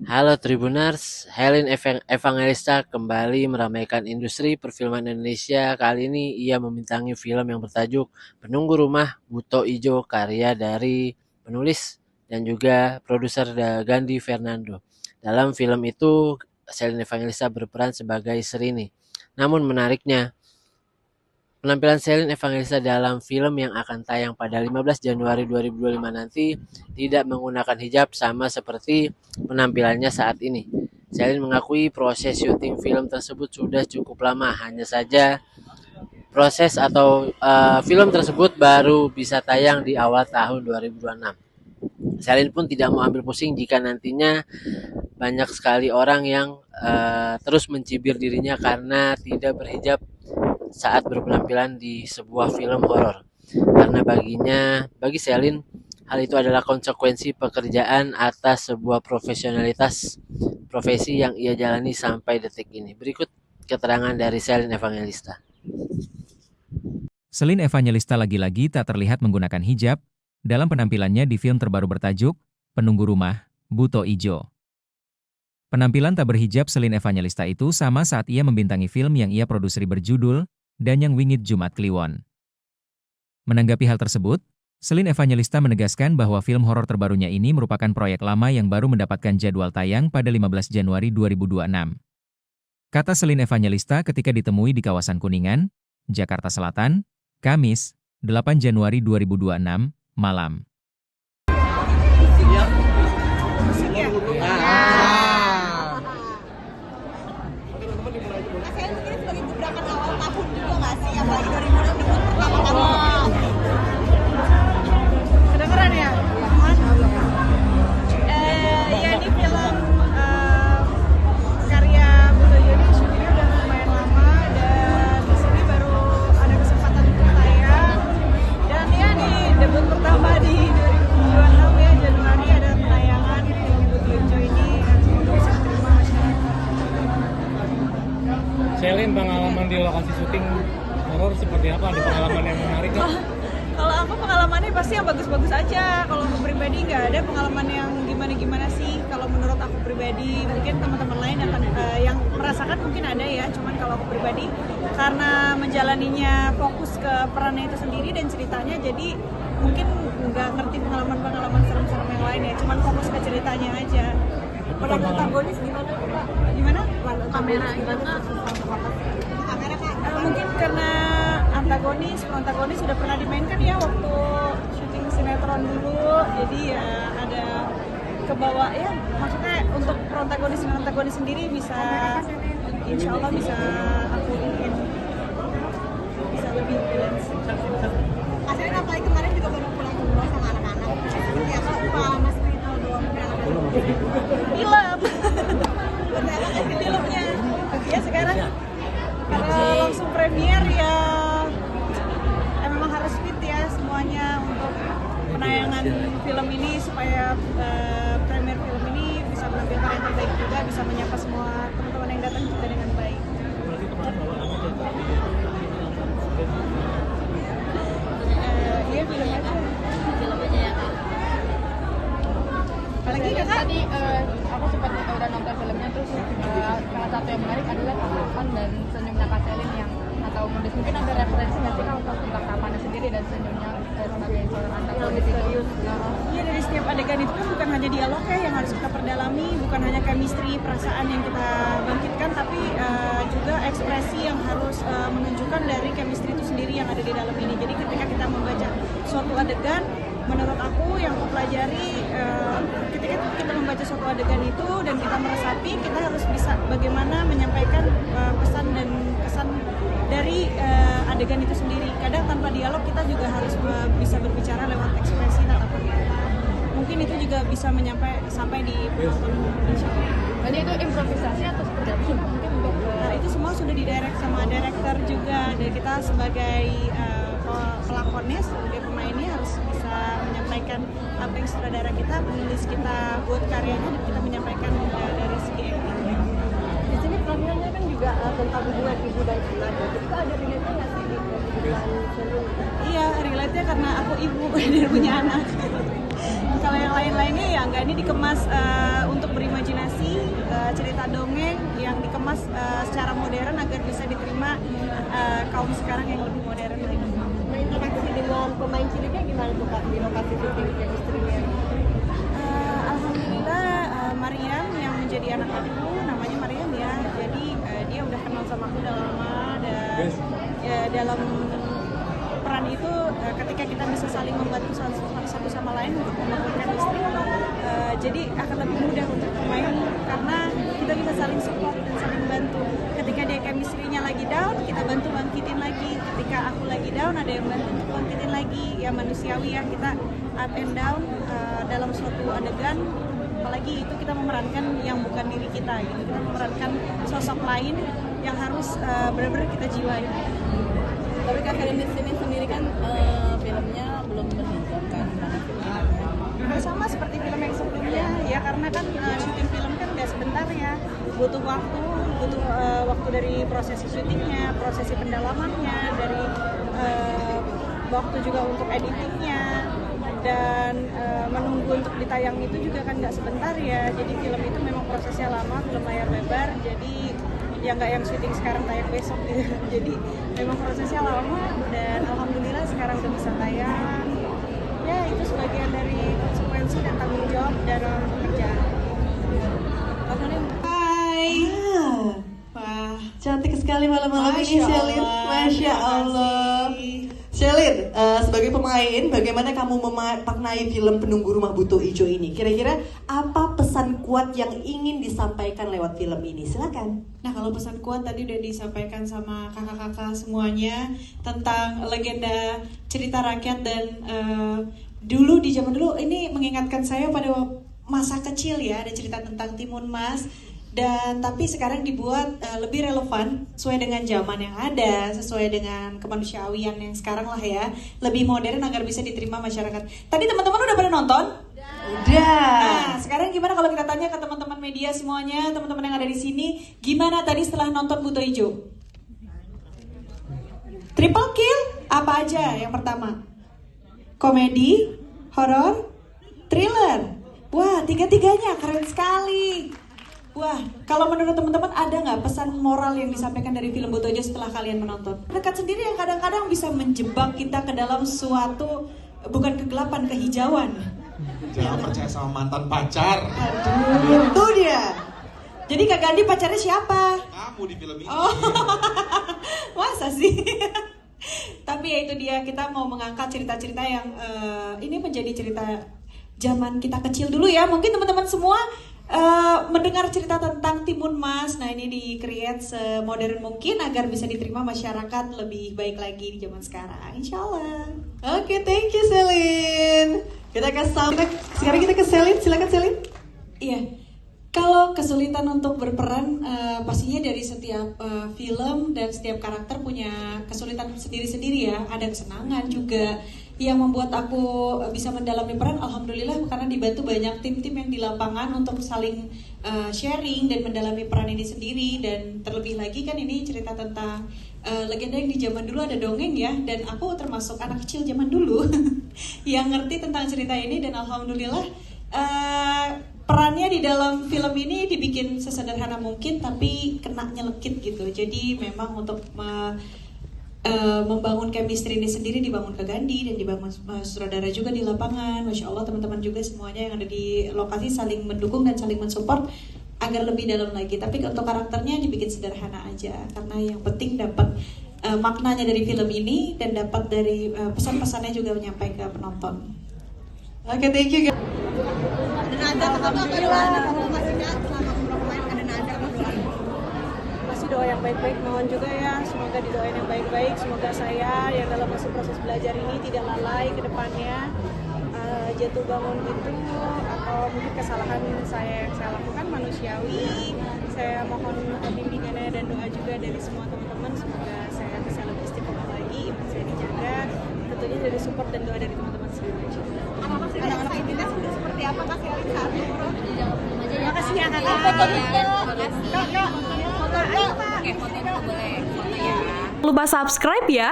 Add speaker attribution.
Speaker 1: Halo Tribuners, Helen Evangelista kembali meramaikan industri perfilman Indonesia. Kali ini ia membintangi film yang bertajuk Penunggu Rumah Buto Ijo, karya dari penulis dan juga produser Gandhi Fernando. Dalam film itu, Helen Evangelista berperan sebagai Serini. Namun menariknya, penampilan Celine Evangelista dalam film yang akan tayang pada 15 Januari 2025 nanti tidak menggunakan hijab sama seperti penampilannya saat ini. Celine mengakui proses syuting film tersebut sudah cukup lama, hanya saja proses atau film tersebut baru bisa tayang di awal tahun 2026. Celine pun tidak mau ambil pusing jika nantinya banyak sekali orang yang terus mencibir dirinya karena tidak berhijab saat berpenampilan di sebuah film horor. Karena bagi Selin, hal itu adalah konsekuensi pekerjaan atas sebuah profesi yang ia jalani sampai detik ini. Berikut keterangan dari Selin Evangelista.
Speaker 2: Celine Evangelista lagi-lagi tak terlihat menggunakan hijab dalam penampilannya di film terbaru bertajuk Penunggu Rumah Buto Ijo. Penampilan tak berhijab Celine Evangelista itu sama saat ia membintangi film yang ia produseri berjudul Danyang Wingit Jumat Kliwon. Menanggapi hal tersebut, Celine Evangelista menegaskan bahwa film horor terbarunya ini merupakan proyek lama yang baru mendapatkan jadwal tayang pada 15 Januari 2026. Kata Celine Evangelista ketika ditemui di kawasan Kuningan, Jakarta Selatan, Kamis, 8 Januari 2026, malam.
Speaker 3: Kedengeran ya? Ya ini film karya Buto Ijo ini syutingnya udah lumayan lama dan di sini baru ada kesempatan untuk tayang. Dan ya nih debut pertama di 2026 ya, Januari ada penayangan film Buto Ijo ini. Semoga bisa diterima masyarakat.
Speaker 4: Celine, pengalaman di lokasi syuting horor seperti apa? Ada pengalaman yang menarik kan?
Speaker 3: Kalau aku pengalamannya pasti yang bagus-bagus aja. Kalau aku pribadi nggak ada pengalaman yang gimana-gimana sih. Kalau menurut aku pribadi, mungkin teman-teman lain akan yang merasakan mungkin ada ya. Cuman kalau aku pribadi, karena menjalaninya fokus ke perannya itu sendiri dan ceritanya, jadi mungkin nggak ngerti pengalaman-pengalaman serem-serem yang lain ya. Cuman fokus ke ceritanya aja. Peran antagonis gimana Kak? Gimana? Kamera gimana? Mungkin karena protagonis sudah pernah dimainkan ya waktu syuting sinetron dulu, jadi ya ada kebawa ya, maksudnya untuk protagonis dan antagonis sendiri bisa, insya Allah bisa aku ingin bisa lebih balance. Asalnya apalagi kemarin juga baru pulang umroh sama anak-anak, ya kalau pengalaman seperti itu doang filmnya ya sekarang karena langsung premier ya, memang harus fit ya semuanya untuk penayangan film ini supaya premier film ini bisa menampilkan yang terbaik juga, bisa menyapa semua teman-teman yang datang juga dengan baik. Iya film aja ya Kak. Apalagi Kakak? Tadi aku sempat udah nonton filmnya, terus salah satu yang menarik adalah tatapan dan senyumnya Kak Celine yang atau mungkin ada referensi nggak sih kalau tentang tapannya sendiri dan senyumnya sebagai seorang antagonis itu? Iya, dari setiap adegan itu kan bukan hanya dialog ya yang harus kita perdalami, bukan hanya chemistry, perasaan yang kita bangkitkan, tapi juga ekspresi yang harus menunjukkan dari chemistry itu sendiri yang ada di dalam ini. Jadi ketika kita membaca suatu adegan, menurut aku yang aku pelajari, ketika kita membaca suatu adegan itu dan kita meresapi, kita harus bisa bagaimana menyampaikan pesan dan kesan dari adegan itu sendiri. Kadang tanpa dialog kita juga harus bisa berbicara lewat ekspresi tatapan mata. Mungkin itu juga bisa sampai di penonton. Jadi itu improvisasi atau seperti apa? Mungkin untuk itu semua sudah didirect sama director juga. Dan kita sebagai pelakonnya, sebagai pemainnya harus bisa menyampaikan apa yang sutradara kita, penulis kita buat karyanya, dan kita menyampaikan dari segi acting. Di sini perannya kan juga tentang hubungan ibu dan anak. Itu ada relate-nya nggak sih dengan Celine? Iya, relate-nya karena aku ibu dan punya anak. Kalau yang lain-lainnya ya nggak, ini dikemas untuk berimajinasi
Speaker 5: cerita dongeng yang dikemas secara modern agar bisa diterima kaum sekarang yang lebih modern lagi.
Speaker 6: Interaksi dengan pemain ciliknya gimana tuh Kak di lokasi syuting chemistry-nya?
Speaker 5: Alhamdulillah Mariam yang menjadi anak aku, namanya Mariam ya, jadi dia udah kenal sama aku udah lama dan dalam peran itu ketika kita bisa saling membantu satu sama lain untuk membangun chemistry, jadi akan lebih mudah untuk bermain karena kita bisa saling support dan saling bantu. Ketika dia chemistry-nya lagi down, kita bantu bangkitin lagi. Ketika aku lagi down, ada yang bantu untuk bangkitin lagi. Ya manusiawi ya, kita up and down dalam suatu adegan. Apalagi itu kita memerankan yang bukan diri kita, gitu. Kita memerankan sosok lain yang harus benar-benar kita jiwai.
Speaker 6: Tapi Kak Selin di sini sendiri kan filmnya belum berhijab kan?
Speaker 5: Sama seperti film yang sebelumnya ya, karena kan syuting film kan nggak sebentar ya, butuh waktu dari prosesi syutingnya, prosesi pendalamannya, dari waktu juga untuk editingnya, dan menunggu untuk ditayang itu juga kan nggak sebentar ya. Jadi film itu memang prosesnya lama, film layar lebar, jadi ya nggak yang syuting sekarang tayang besok gitu. Jadi memang prosesnya lama dan alhamdulillah sekarang udah bisa tayang. Ya itu sebagian dari konsekuensi dan tanggung jawab dalam pekerjaan.
Speaker 7: Hai. Wah, cantik sekali malam-malam ini Shelin. Masya Allah. Shelin, sebagai pemain, bagaimana kamu memaknai film Penunggu Rumah Buto Ijo ini? Kira-kira apa pesan kuat yang ingin disampaikan lewat film ini? Silakan.
Speaker 8: Nah, kalau pesan kuat tadi udah disampaikan sama kakak-kakak semuanya tentang legenda cerita rakyat dan dulu di zaman dulu ini mengingatkan saya pada masa kecil ya, ada cerita tentang Timun Mas. Dan tapi sekarang dibuat lebih relevan sesuai dengan zaman yang ada, sesuai dengan kemanusiawian yang sekarang lah ya, lebih modern agar bisa diterima masyarakat. Tadi teman-teman udah pada nonton? Udah. Nah, sekarang gimana kalau kita tanya ke teman-teman media semuanya, teman-teman yang ada di sini, gimana tadi setelah nonton Buto Ijo? Triple kill apa aja yang pertama? Komedi, horor, thriller. Wah, tiga-tiganya keren sekali. Wah, kalau menurut teman-teman ada nggak pesan moral yang disampaikan dari film Buto Ijo setelah kalian menonton? Dekat sendiri yang kadang-kadang bisa menjebak kita ke dalam suatu, bukan kegelapan, kehijauan.
Speaker 9: Jangan percaya sama mantan pacar.
Speaker 7: Aduh, itu dia. Jadi Kak Gandhi pacarnya siapa?
Speaker 9: Kamu di film ini.
Speaker 7: Oh, masa sih? Tapi ya itu dia, kita mau mengangkat cerita-cerita yang ini menjadi cerita zaman kita kecil dulu ya. Mungkin teman-teman semua mendengar cerita tentang Timun Mas. Nah, ini di-create semodern mungkin agar bisa diterima masyarakat lebih baik lagi di zaman sekarang, insya Allah. Oke, thank you Selin. Kita ke sekarang kita ke Selin, silakan Selin.
Speaker 8: Iya, kalau kesulitan untuk berperan pastinya dari setiap film dan setiap karakter punya kesulitan sendiri-sendiri ya. Ada kesenangan juga. Yang membuat aku bisa mendalami peran, alhamdulillah karena dibantu banyak tim-tim yang di lapangan untuk saling sharing dan mendalami peran ini sendiri. Dan terlebih lagi kan ini cerita tentang legenda yang di zaman dulu ada dongeng ya, dan aku termasuk anak kecil zaman dulu yang ngerti tentang cerita ini. Dan alhamdulillah perannya di dalam film ini dibikin sesederhana mungkin tapi kena nyelekit gitu. Jadi memang untuk membangun chemistry ini sendiri dibangun ke Gandhi dan dibangun sutradara juga di lapangan. Masya Allah, teman-teman juga semuanya yang ada di lokasi saling mendukung dan saling mensupport agar lebih dalam lagi. Tapi untuk karakternya dibikin sederhana aja, karena yang penting dapat maknanya dari film ini dan dapat dari pesan-pesannya juga menyampaikan ke penonton.
Speaker 7: Oke, thank you.
Speaker 6: Dan ada alhamdulillah kamu masih selama bermain ada nada berdoa.
Speaker 5: Masih doa yang baik-baik, mohon juga ya, semoga didoain yang baik-baik. Semoga saya yang dalam masih proses belajar ini tidak lalai ke depannya, jatuh bangun gitu, atau mungkin kesalahan saya yang saya lakukan manusiawi. Saya mohon bimbingannya dan doa juga dari semua teman-teman, semoga saya bisa lebih istiqomah lagi, iman saya dijaga, tentunya dari support dan doa dari teman-teman semua.
Speaker 6: Anak-anak intinya sudah seperti apa Kak Selin saat umroh?
Speaker 5: Terima kasih ya kakak.
Speaker 6: Oke, foto itu boleh. Foto ya.
Speaker 10: Jangan lupa subscribe ya.